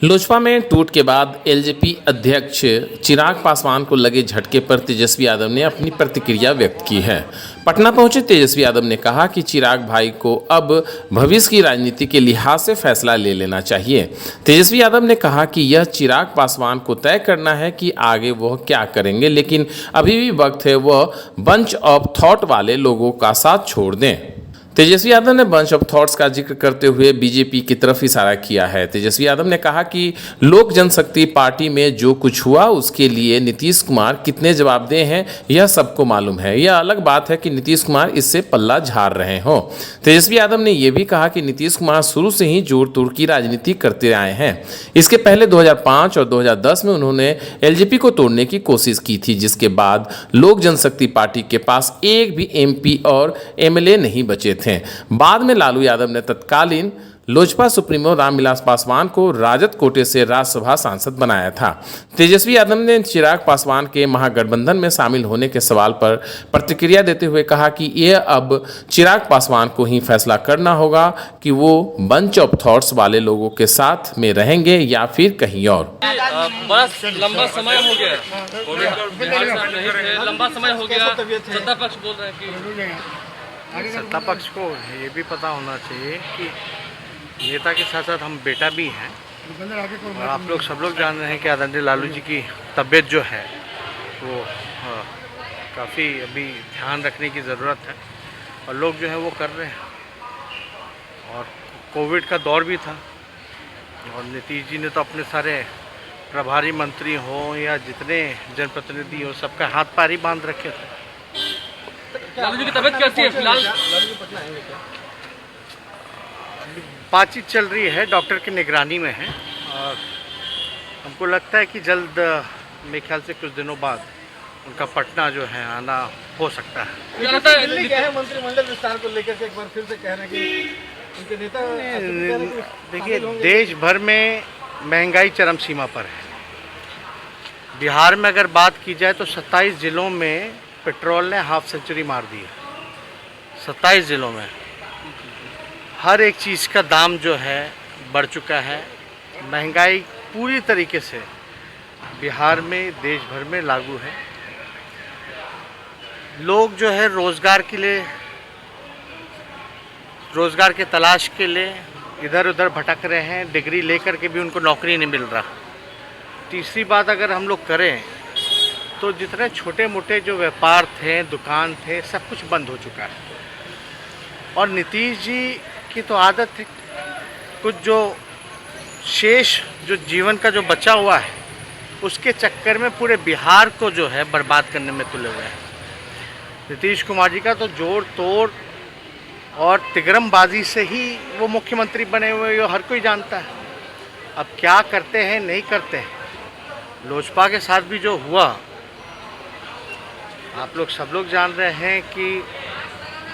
लोजपा में टूट के बाद एलजेपी अध्यक्ष चिराग पासवान को लगे झटके पर तेजस्वी यादव ने अपनी प्रतिक्रिया व्यक्त की है। पटना पहुंचे तेजस्वी यादव ने कहा कि चिराग भाई को अब भविष्य की राजनीति के लिहाज से फैसला ले लेना चाहिए। तेजस्वी यादव ने कहा कि यह चिराग पासवान को तय करना है कि आगे वह क्या करेंगे, लेकिन अभी भी वक्त है वह बंच ऑफ थॉट वाले लोगों का साथ छोड़ दें। तेजस्वी यादव ने बंच ऑफ थॉट्स का जिक्र करते हुए बीजेपी की तरफ इशारा किया है। तेजस्वी यादव ने कहा कि लोक जनशक्ति पार्टी में जो कुछ हुआ उसके लिए नीतीश कुमार कितने जवाबदेह हैं यह सबको मालूम है। यह अलग बात है कि नीतीश कुमार इससे पल्ला झाड़ रहे हों। तेजस्वी यादव ने यह भी कहा कि नीतीश कुमार शुरू से ही जोड़ तोड़ की राजनीति करते आए हैं। इसके पहले 2005 और 2010 में उन्होंने एलजेपी को तोड़ने की कोशिश की थी, जिसके बाद लोक जनशक्ति पार्टी के पास एक भी एमपी और एमएलए नहीं बचे थे। बाद में लालू यादव ने तत्कालीन लोजपा सुप्रीमो रामविलास पासवान को राजद कोटे से राज्यसभा सांसद बनाया था। तेजस्वी यादव ने चिराग पासवान के महागठबंधन में शामिल होने के सवाल पर प्रतिक्रिया देते हुए कहा कि यह अब चिराग पासवान को ही फैसला करना होगा कि वो बंच ऑफ थॉट्स वाले लोगों के साथ में रहेंगे या फिर कहीं और। बस लंबा समय हो गया, कोविड का बीमारी से आप नहीं थे, लंबा समय हो गया। सत्ता पक्ष बोल रहे हैं कि सत्ता पक्ष को ये भी पता होना चाहिए कि नेता के साथ साथ हम बेटा भी हैं। और आप लोग सब लोग जान रहे हैं कि आदरणीय लालू जी की तबीयत जो है वो काफ़ी अभी ध्यान रखने की ज़रूरत है और लोग जो है वो कर रहे हैं। और कोविड का दौर भी था और नीतीश जी ने तो अपने सारे प्रभारी मंत्री हो या जितने जनप्रतिनिधि हो सबका हाथ पैर ही बांध रखे थे। लालू जी की तबीयत कैसी है फिलहाल? बातचीत चल रही है, डॉक्टर की निगरानी में है और हमको लगता है कि जल्द, मेरे ख्याल से कुछ दिनों बाद उनका पटना जो है आना हो सकता है। दिल्ली गए हैं मंत्रिमंडल विस्तार को लेकर के, एक बार फिर से कह रहे हैं कि उनके नेता। देखिए, देश भर में महंगाई चरम सीमा पर है। बिहार में अगर बात की जाए तो 27 जिलों में पेट्रोल ने हाफ सेंचुरी मार दी है। 27 जिलों में हर एक चीज़ का दाम जो है बढ़ चुका है। महंगाई पूरी तरीके से बिहार में, देश भर में लागू है। लोग जो है रोज़गार के लिए, रोज़गार के तलाश के लिए इधर उधर भटक रहे हैं। डिग्री लेकर के भी उनको नौकरी नहीं मिल रहा। तीसरी बात अगर हम लोग करें तो जितने छोटे मोटे जो व्यापार थे, दुकान थे, सब कुछ बंद हो चुका है। और नीतीश जी की तो आदत है, कुछ जो शेष जो जीवन का जो बचा हुआ है उसके चक्कर में पूरे बिहार को जो है बर्बाद करने में तुले हुए हैं। नीतीश कुमार जी का तो जोड़ तोड़ और तिगरमबाजी से ही वो मुख्यमंत्री बने हुए, ये हर कोई जानता है। अब क्या करते हैं नहीं करते हैं, लोजपा के साथ भी जो हुआ आप लोग सब लोग जान रहे हैं कि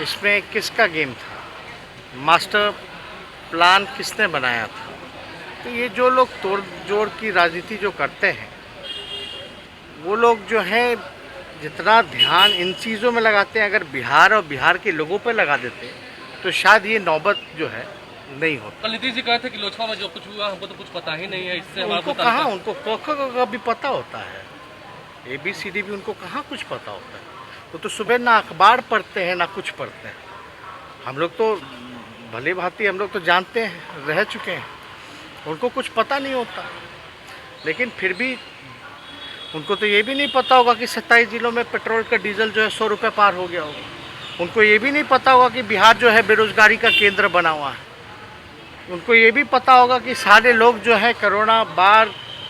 इसमें किसका गेम था, मास्टर प्लान किसने बनाया था। तो ये जो लोग तोड़ जोड़ की राजनीति जो करते हैं वो लोग जो है जितना ध्यान इन चीज़ों में लगाते हैं, अगर बिहार और बिहार के लोगों पर लगा देते तो शायद ये नौबत जो है नहीं होती। कल नीतीश जी कहे थे कि लोजपा में जो कुछ हुआ हमको तो कुछ पता ही नहीं है। इससे उनको कहाँ, उनको का भी पता होता है, ABCD भी उनको कहाँ कुछ पता होता है। वो तो सुबह ना अखबार पढ़ते हैं ना कुछ पढ़ते हैं। हम लोग तो भले भांति हम लोग तो जानते हैं, रह चुके हैं, उनको कुछ पता नहीं होता। लेकिन फिर भी उनको तो ये भी नहीं पता होगा कि 27 जिलों में पेट्रोल का डीजल जो है 100 रुपये पार हो गया होगा। उनको ये भी नहीं पता होगा कि बिहार जो है बेरोजगारी का केंद्र बना हुआ है। उनको ये भी पता होगा कि सारे लोग जो है कोरोना, बाढ़,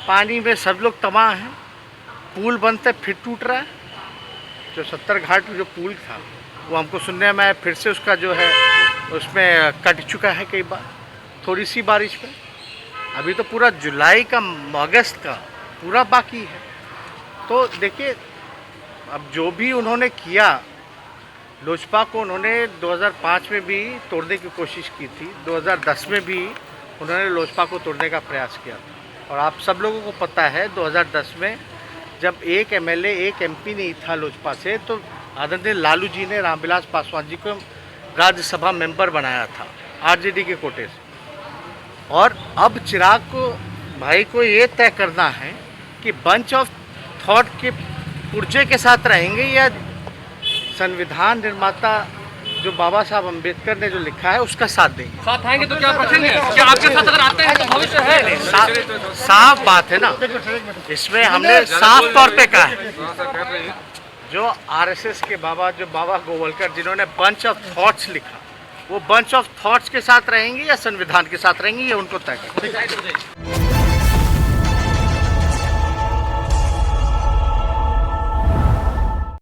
पानी में सब लोग तबाह हैं। पुल बनते फिर टूट रहा है। जो 70 घाट जो पुल था वो हमको सुनने में आया फिर से उसका जो है उसमें कट चुका है कई बार, थोड़ी सी बारिश में। अभी तो पूरा जुलाई का, अगस्त का पूरा बाकी है। तो देखिए, अब जो भी उन्होंने किया, लोजपा को उन्होंने 2005 में भी तोड़ने की कोशिश की थी, 2010 में भी उन्होंने लोजपा को तोड़ने का प्रयास किया था। और आप सब लोगों को पता है 2010 में जब एक MLA, एक MP नहीं था लोजपा से, तो आदरणीय लालू जी ने रामविलास पासवान जी को राज्यसभा मेंबर बनाया था RJD के कोटे से। और अब चिराग को भाई को ये तय करना है कि बंच ऑफ थॉट के पुर्जे के साथ रहेंगे या संविधान निर्माता जो बाबा साहब अम्बेडकर ने जो लिखा है उसका साथ देंगे। साथ आएंगे तो क्या रखेंगे? क्या आपके साथ अगर आते हैं तो भविष्य है? साफ बात है ना, इसमें हमने साफ तौर पे कहा है जो आरएसएस के बाबा जो बाबा गोवलकर जिन्होंने बंच ऑफ थॉट्स लिखा, वो बंच ऑफ थॉट्स के साथ रहेंगे या संविधान के साथ रहेंगे, ये उनको तय करना है।